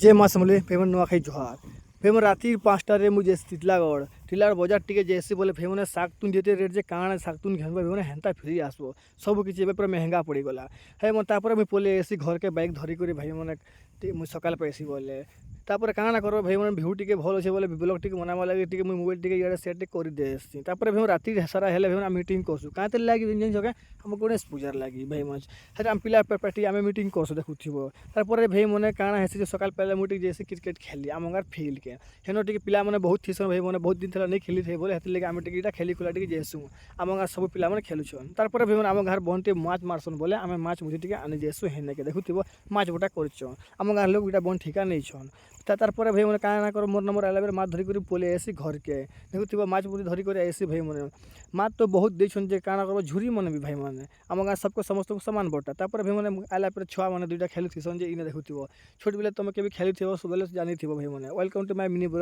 जे माँ समले फेमन नुआखाई जुहार फेमन राति 5टारे मुझे टिलागढ़ बजार टिके जैसे बोले फेमने शागतुन जेते रेट जे काण शागतुन घेनबा फेमने हेन्ता फिरी आसबो सब किछि एबे पूरा महंगा पड़ी गला हे मन तापर मुई पोले एसी घर के बाइक धरी करी भाई माने मुई सकाल पे एसी बोले तापर काण करबो भाई माने भिउ टिके भल अछि बोले ब्लॉग टिके मनावा लागे टिके मुई मोबाइल टिके इयाडे सेट करि देसी तापर फेमन राति सारा हेले फेमन मीटिंग करसु काते लागी दिन जगे हम गणेश पूजार लागी भाई मंच हे हम पिला पेटी आमे मीटिंग करसु देखुथिबो तापर भाई माने काण हेसी जे सकाल पहले मुई टिके जैसे क्रिकेट खेली आम गार फील्ड के हेनो टिके पिला माने बहुत थीसन भाई माने बहुत दिन थला नहीं खेली थे बोले हेति लेके आमे टिके इटा खेली खुला टिके जेसु आम गार सब पिला माने खेलुछन तापर भाई माने आम गार बनते माछ मारसन बोले आमे माछ मुझे टिके आने जेसु हेने के देखुथिबो माछ गोटा करछन आम गार लोग इटा बन ठिका नहीं छन तारपर भाई मैंने काना कर मोर नंबर आला बेर माछ धरी कर पोले आसी घर के देखुथिबो माछ मुझे धरी कर आसी भाई मैंने माछ तो बहुत देछन जे काना करबो झुरी मन भी भाई माने आम गाँ सबको समस्त को समान बटा तापर भाई मैंने आला पर छुआ माने दुइटा खेलुथिसन जे इने देखुथिबो छोट बेले तुम केबे खेलुथिबो सब बेले जानिथिबो भाई माने welcome to my mini blog.